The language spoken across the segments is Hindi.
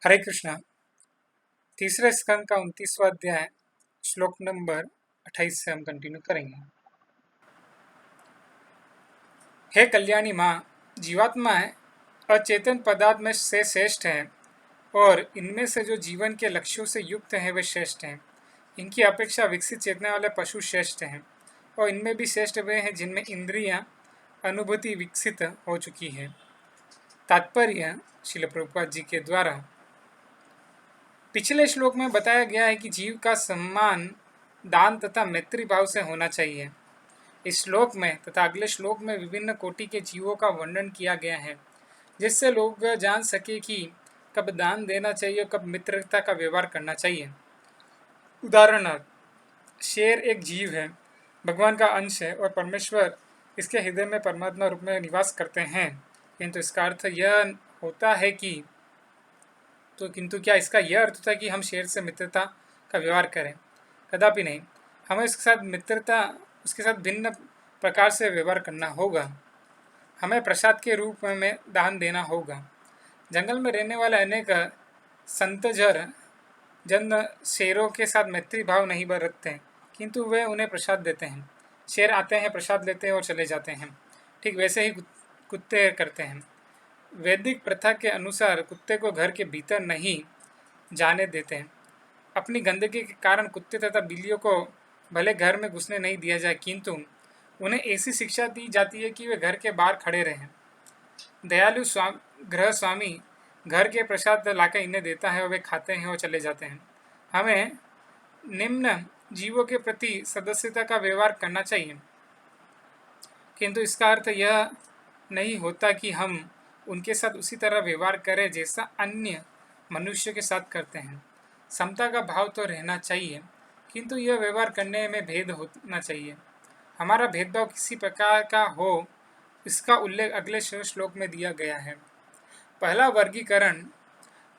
हरे कृष्णा। तीसरे स्कंद का 29वां अध्याय श्लोक नंबर 28 से हम कंटिन्यू करेंगे। हे कल्याणी माँ, जीवात्माएं अचेतन पदार्थ में से श्रेष्ठ हैं और इनमें से जो जीवन के लक्ष्यों से युक्त हैं वे श्रेष्ठ हैं। इनकी अपेक्षा विकसित चेतना वाले पशु श्रेष्ठ हैं और इनमें भी श्रेष्ठ वे हैं जिनमें इंद्रियां अनुभूति विकसित हो चुकी है। तात्पर्य श्रील प्रभुपाद जी के द्वारा। पिछले श्लोक में बताया गया है कि जीव का सम्मान दान तथा मैत्री भाव से होना चाहिए। इस श्लोक में तथा अगले श्लोक में विभिन्न कोटि के जीवों का वर्णन किया गया है, जिससे लोग जान सके कि कब दान देना चाहिए, कब मित्रता का व्यवहार करना चाहिए। उदाहरणार्थ, शेर एक जीव है, भगवान का अंश है और परमेश्वर इसके हृदय में परमात्मा रूप में निवास करते हैं, किंतु इसका अर्थ यह होता है कि किंतु क्या इसका यह अर्थ होता है कि हम शेर से मित्रता का व्यवहार करें? कदापि नहीं। हमें उसके साथ भिन्न प्रकार से व्यवहार करना होगा। हमें प्रसाद के रूप में दान देना होगा। जंगल में रहने वाले अनेक संतजर जन शेरों के साथ मैत्री भाव नहीं बरतते, किंतु वे उन्हें प्रसाद देते हैं। शेर आते हैं, प्रसाद लेते हैं और चले जाते हैं। ठीक वैसे ही कुत्ते करते हैं। वैदिक प्रथा के अनुसार कुत्ते को घर के भीतर नहीं जाने देते हैं। अपनी गंदगी के कारण कुत्ते तथा बिल्लियों को भले घर में घुसने नहीं दिया जाए, किंतु उन्हें ऐसी शिक्षा दी जाती है कि वे घर के बाहर खड़े रहें। दयालु गृह स्वामी घर के प्रसाद लाकर इन्हें देता है और वे खाते हैं और चले जाते हैं। हमें निम्न जीवों के प्रति सदस्यता का व्यवहार करना चाहिए, किंतु इसका अर्थ यह नहीं होता कि हम उनके साथ उसी तरह व्यवहार करें जैसा अन्य मनुष्य के साथ करते हैं। समता का भाव तो रहना चाहिए, किंतु यह व्यवहार करने में भेद होना चाहिए। हमारा भेदभाव किसी प्रकार का हो, इसका उल्लेख अगले श्लोक में दिया गया है। पहला वर्गीकरण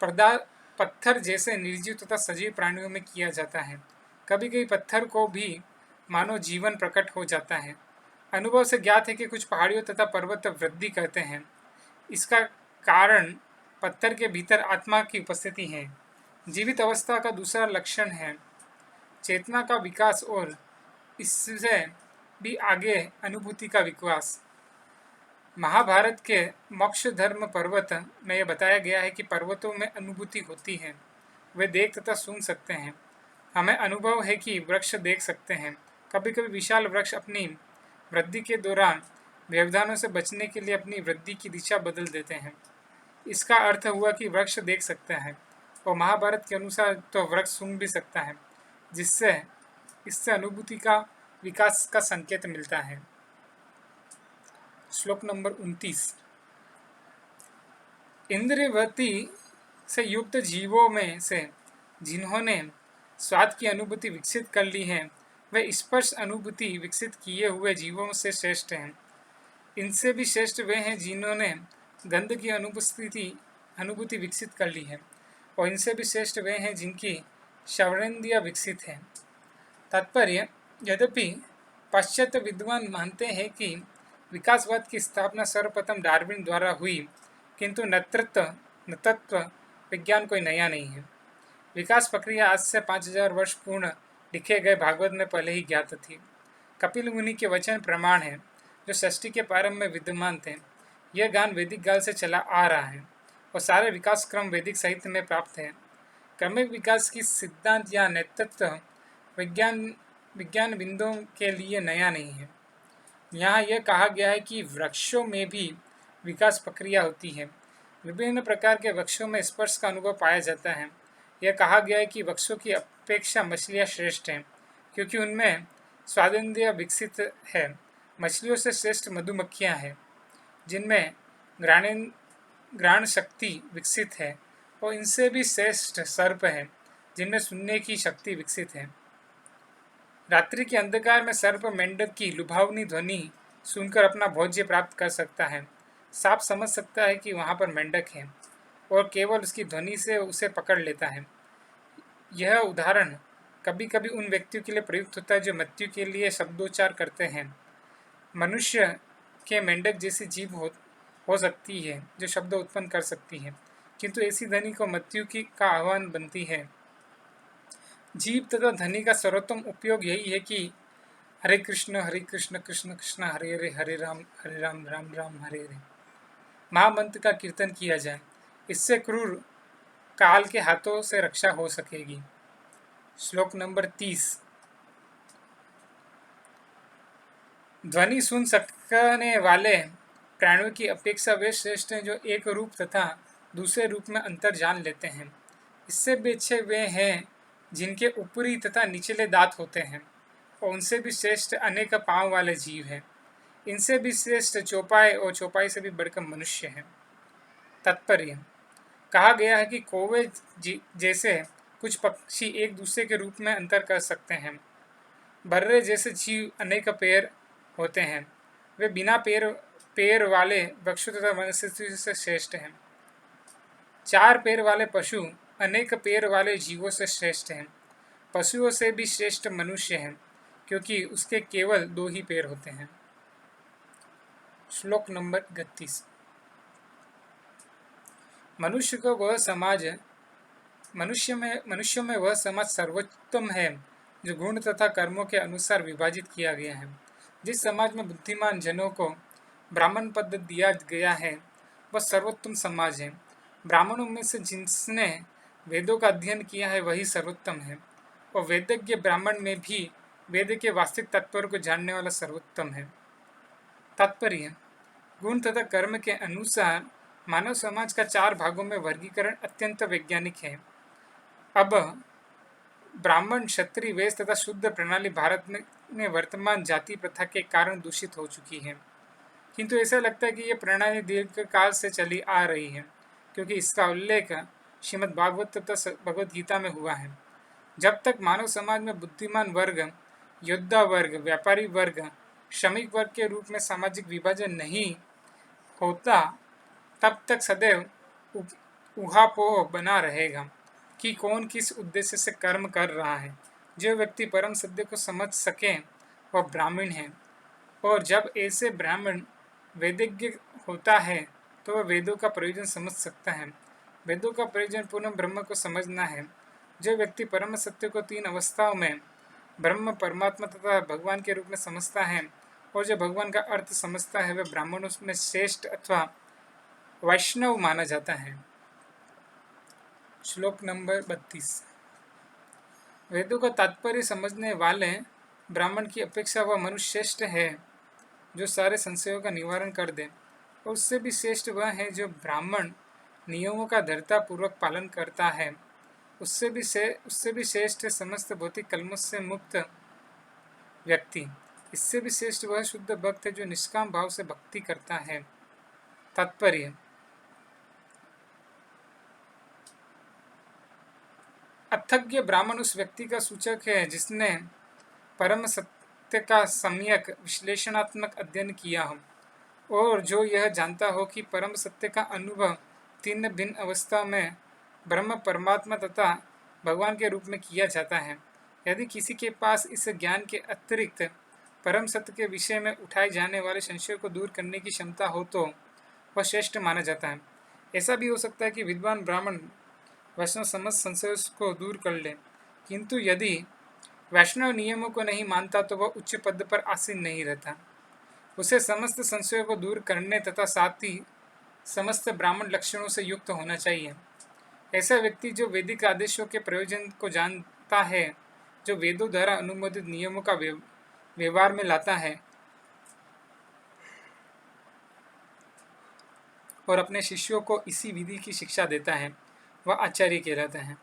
पत्थर जैसे निर्जीव तथा सजीव प्राणियों में किया जाता है। कभी कभी पत्थर को भी मानव जीवन प्रकट हो जाता है। अनुभव से ज्ञात है कि कुछ पहाड़ियों तथा पर्वत वृद्धि करते हैं। इसका कारण पत्थर के भीतर आत्मा की उपस्थिति है। जीवित अवस्था का दूसरा लक्षण है चेतना का विकास और इससे भी आगे अनुभूति का विकास। महाभारत के मोक्ष धर्म पर्वत में यह बताया गया है कि पर्वतों में अनुभूति होती है। वे देख तथा सुन सकते हैं। हमें अनुभव है कि वृक्ष देख सकते हैं। कभी कभी विशाल वृक्ष अपनी वृद्धि के दौरान व्यवधानों से बचने के लिए अपनी वृद्धि की दिशा बदल देते हैं। इसका अर्थ हुआ कि वृक्ष देख सकता है और महाभारत के अनुसार तो वृक्ष सूंघ भी सकता है, जिससे इससे अनुभूति का विकास का संकेत मिलता है। श्लोक नंबर 29। इंद्रियवृत्ति से युक्त जीवों में से जिन्होंने स्वाद की अनुभूति विकसित कर ली है, वे स्पर्श अनुभूति विकसित किए हुए जीवों से श्रेष्ठ हैं। इनसे भी श्रेष्ठ वे हैं जिन्होंने गंध की अनुभूति विकसित कर ली है, और इनसे भी श्रेष्ठ वे हैं जिनकी श्रवणेन्द्रियां विकसित है। तात्पर्य, यद्यपि पाश्चात्य विद्वान मानते हैं कि विकासवाद की स्थापना सर्वप्रथम डार्विन द्वारा हुई, किंतु नतत्व विज्ञान कोई नया नहीं है। विकास प्रक्रिया आज से 5000 वर्ष पूर्व लिखे गए भागवत में पहले ही ज्ञात थी। कपिल मुनि के वचन प्रमाण है, जो सृष्टि के प्रारंभ में विद्यमान थे। यह ज्ञान वैदिक काल से चला आ रहा है और सारे विकास क्रम वैदिक साहित्य में प्राप्त है। क्रमिक विकास की सिद्धांत या नेतृत्व विज्ञान बिंदुओं के लिए नया नहीं है। यहाँ यह कहा गया है कि वृक्षों में भी विकास प्रक्रिया होती है। विभिन्न प्रकार के वृक्षों में स्पर्श का अनुभव पाया जाता है। यह कहा गया है कि वृक्षों की अपेक्षा मछलियाँ श्रेष्ठ हैं, क्योंकि उनमें स्वादेंद्रिय विकसित है। मछलियों से श्रेष्ठ मधुमक्खियाँ हैं, जिनमें घ्राण शक्ति विकसित है, और इनसे भी श्रेष्ठ सर्प है, जिनमें सुनने की शक्ति विकसित है। रात्रि के अंधकार में सर्प मेंढक की लुभावनी ध्वनि सुनकर अपना भोज्य प्राप्त कर सकता है। सांप समझ सकता है कि वहाँ पर मेंढक है और केवल उसकी ध्वनि से उसे पकड़ लेता है। यह उदाहरण कभी कभी उन व्यक्तियों के लिए प्रयुक्त होता है जो मृत्यु के लिए शब्दोच्चार करते हैं। मनुष्य के मेंढक जैसी जीभ हो सकती है जो शब्द उत्पन्न कर सकती है, किंतु ऐसी धनी को मृत्यु की का आह्वान बनती है। जीव तथा धनी का सर्वोत्तम उपयोग यही है कि हरे कृष्ण कृष्ण कृष्ण हरे राम राम राम हरे हरे महामंत्र का कीर्तन किया जाए। इससे क्रूर काल के हाथों से रक्षा हो सकेगी। श्लोक नंबर 30। ध्वनि सुन सकने वाले प्राणियों की अपेक्षा वे श्रेष्ठ हैं जो एक रूप तथा दूसरे रूप में अंतर जान लेते हैं। इससे भी अच्छे वे हैं जिनके ऊपरी तथा निचले दांत होते हैं, और उनसे भी श्रेष्ठ अनेक पांव वाले जीव हैं। इनसे भी श्रेष्ठ चौपाई और चौपाई से भी बढ़कर मनुष्य है। तात्पर्य: कहा गया है कि कौवे जैसे कुछ पक्षी एक दूसरे के रूप में अंतर कर सकते हैं। बर्रे जैसे जीव अनेक पैर होते हैं, वे बिना पैर वाले वृक्षों तथा वनस्पतियों से श्रेष्ठ हैं। 4 पैर वाले पशु अनेक पैर वाले जीवों से श्रेष्ठ हैं। पशुओं से भी श्रेष्ठ मनुष्य है, क्योंकि उसके केवल 2 ही पैर होते हैं। श्लोक नंबर 31। मनुष्यों में वह समाज सर्वोत्तम है जो गुण तथा कर्मों के अनुसार विभाजित किया गया है। जिस समाज में बुद्धिमान जनों को ब्राह्मण पद दिया गया है वह सर्वोत्तम समाज है। ब्राह्मणों में से जिसने वेदों का अध्ययन किया है वही सर्वोत्तम है, और वेदज्ञ ब्राह्मण में भी वेद के वास्तविक तात्पर्य को जानने वाला सर्वोत्तम है। तात्पर्य: गुण तथा कर्म के अनुसार मानव समाज का 4 भागों में वर्गीकरण अत्यंत वैज्ञानिक है। अब ब्राह्मण, क्षत्रिय, वैश्य तथा शूद्र प्रणाली भारत में वर्तमान जाति प्रथा के कारण दूषित हो चुकी है, किंतु ऐसा लगता है कि यह प्रणाली दीर्घकाल से चली आ रही है, क्योंकि इसका उल्लेख श्रीमद् भागवत तथा भगवद गीता में हुआ है। जब तक मानव समाज में बुद्धिमान वर्ग, योद्धा वर्ग, व्यापारी वर्ग, श्रमिक वर्ग के रूप में सामाजिक विभाजन नहीं होता, तब तक सदैव ऊहापोह बना रहेगा कि कौन किस उद्देश्य से कर्म कर रहा है। जो व्यक्ति परम सत्य को समझ सके वह ब्राह्मण है, और जब ऐसे ब्राह्मण वेदज्ञ होता है तो वह वेदों का प्रयोजन समझ सकता है। वेदों का प्रयोजन पूर्ण ब्रह्म को समझना है। जो व्यक्ति परम सत्य को 3 अवस्थाओं में ब्रह्म, परमात्मा तथा भगवान के रूप में समझता है, और जो भगवान का अर्थ समझता है, वह ब्राह्मणों में श्रेष्ठ अथवा वैष्णव माना जाता है। श्लोक नंबर 32। वेदों का तात्पर्य समझने वाले ब्राह्मण की अपेक्षा वह मनुष्य श्रेष्ठ है जो सारे संशयों का निवारण कर दे, और उससे भी श्रेष्ठ वह है जो ब्राह्मण नियमों का दृढ़ता पूर्वक पालन करता है। उससे भी श्रेष्ठ समस्त भौतिक कलमों से मुक्त व्यक्ति। इससे भी श्रेष्ठ वह शुद्ध भक्त है जो निष्काम भाव से भक्ति करता है। तात्पर्य: अथज्ञ ब्राह्मण उस व्यक्ति का सूचक है जिसने परम सत्य का सम्यक विश्लेषणात्मक अध्ययन किया हो, और जो यह जानता हो कि परम सत्य का अनुभव 3 भिन्न अवस्था में ब्रह्म, परमात्मा तथा भगवान के रूप में किया जाता है। यदि किसी के पास इस ज्ञान के अतिरिक्त परम सत्य के विषय में उठाए जाने वाले संशयों को दूर करने की क्षमता हो तो वह श्रेष्ठ माना जाता है। ऐसा भी हो सकता है कि विद्वान ब्राह्मण वैष्णव समस्त संशयों को दूर कर ले, किंतु यदि वैष्णव नियमों को नहीं मानता तो वह उच्च पद पर आसीन नहीं रहता। उसे समस्त संशयों को दूर करने तथा साथ ही समस्त ब्राह्मण लक्षणों से युक्त होना चाहिए। ऐसा व्यक्ति जो वैदिक आदेशों के प्रयोजन को जानता है, जो वेदों द्वारा अनुमोदित नियमों का व्यवहार में लाता है और अपने शिष्यों को इसी विधि की शिक्षा देता है, वह आचार्य कहलाता है।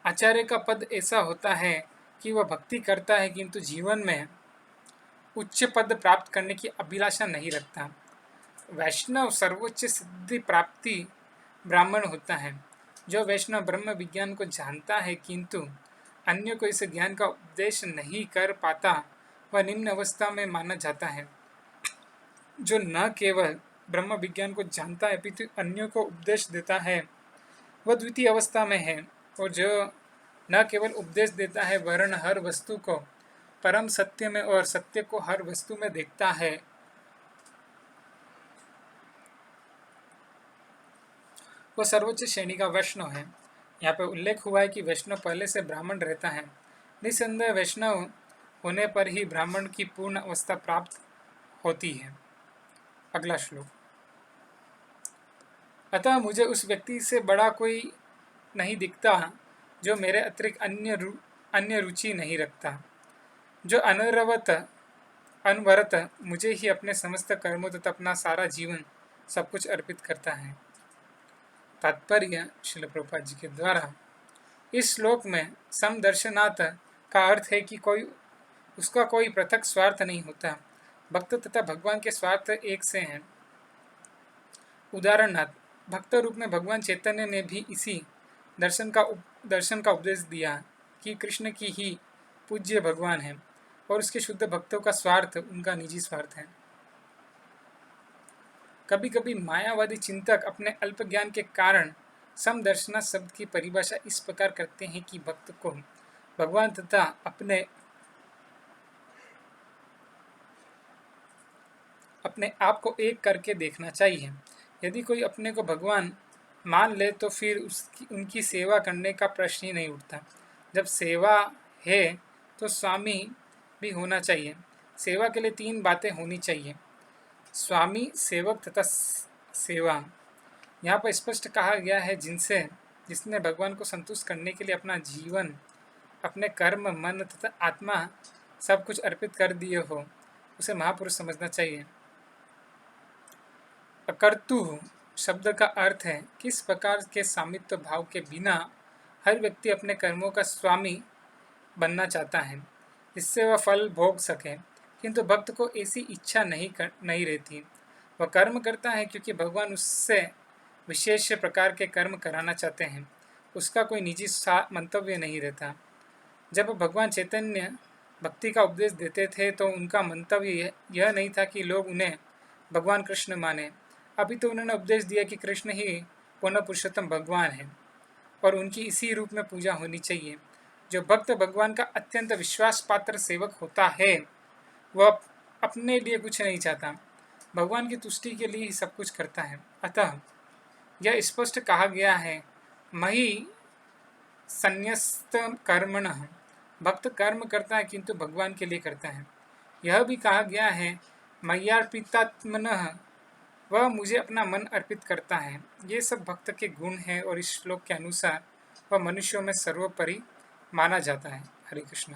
आचार्य का पद ऐसा होता है कि वह भक्ति करता है किंतु जीवन में उच्च पद प्राप्त करने की अभिलाषा नहीं रखता। वैष्णव सर्वोच्च सिद्धि प्राप्ति ब्राह्मण होता है। जो वैष्णव ब्रह्म विज्ञान को जानता है किंतु अन्य को इस ज्ञान का उपदेश नहीं कर पाता, वह निम्न अवस्था में माना जाता है। जो न केवल ब्रह्म विज्ञान को जानता है अपितु अन्यों को उपदेश देता है, वह द्वितीय अवस्था में है। और जो न केवल उपदेश देता है वरन हर वस्तु को परम सत्य में और सत्य को हर वस्तु में देखता है, वो सर्वोच्च श्रेणी का वैष्णव है। यहाँ पर उल्लेख हुआ है कि वैष्णव पहले से ब्राह्मण रहता है। निस्संदेह वैष्णव होने पर ही ब्राह्मण की पूर्ण अवस्था प्राप्त होती है। अगला श्लोक। अतः मुझे उस व्यक्ति से बड़ा कोई नहीं दिखता जो मेरे अतिरिक्त अन्य रुचि नहीं रखता, जो अनवरत मुझे ही अपने समस्त कर्मों तथा अपना सारा जीवन सब कुछ अर्पित करता है। तात्पर्य श्रील प्रभुपाद जी के द्वारा। इस श्लोक में समदर्शनात् का अर्थ है कि उसका कोई पृथक स्वार्थ नहीं होता। भक्त तथा भगवान के स्वार्थ एक से हैं। उदाहरणार्थ भक्त रूप में भगवान चैतन्य ने भी इसी दर्शन का उपदेश दिया कि कृष्ण की ही पूज्य भगवान है और उसके शुद्ध भक्तों का स्वार्थ उनका निजी स्वार्थ है। कभी कभी मायावादी चिंतक अपने अल्प ज्ञान के कारण समदर्शना शब्द की परिभाषा इस प्रकार करते हैं कि भक्त को भगवान तथा अपने आप को एक करके देखना चाहिए। यदि कोई अपने को भगवान मान ले तो फिर उनकी सेवा करने का प्रश्न ही नहीं उठता। जब सेवा है तो स्वामी भी होना चाहिए। सेवा के लिए 3 बातें होनी चाहिए: स्वामी, सेवक तथा सेवा। यहाँ पर स्पष्ट कहा गया है जिसने भगवान को संतुष्ट करने के लिए अपना जीवन, अपने कर्म, मन तथा आत्मा सब कुछ अर्पित कर दिए हो, उसे महापुरुष समझना चाहिए। अकर्तु शब्द का अर्थ है किस प्रकार के स्वामित्व भाव के बिना हर व्यक्ति अपने कर्मों का स्वामी बनना चाहता है जिससे वह फल भोग सके, किंतु भक्त को ऐसी इच्छा नहीं रहती। वह कर्म करता है क्योंकि भगवान उससे विशेष प्रकार के कर्म कराना चाहते हैं। उसका कोई निजी मंतव्य नहीं रहता। जब भगवान चैतन्य भक्ति का उपदेश देते थे तो उनका मंतव्य यह नहीं था कि लोग उन्हें भगवान कृष्ण माने। अभी तो उन्होंने उपदेश दिया कि कृष्ण ही पूर्ण पुरुषोत्तम भगवान है और उनकी इसी रूप में पूजा होनी चाहिए। जो भक्त भगवान का अत्यंत विश्वास पात्र सेवक होता है वह अपने लिए कुछ नहीं चाहता, भगवान की तुष्टि के लिए ही सब कुछ करता है। अतः यह स्पष्ट कहा गया है, मही संन्यस्त कर्मणः। भक्त कर्म करता है किंतु भगवान के लिए करता है। यह भी कहा गया है, मय्यार्पितात्मनः, वह मुझे अपना मन अर्पित करता है। ये सब भक्त के गुण हैं और इस श्लोक के अनुसार वह मनुष्यों में सर्वोपरि माना जाता है। हरे कृष्ण।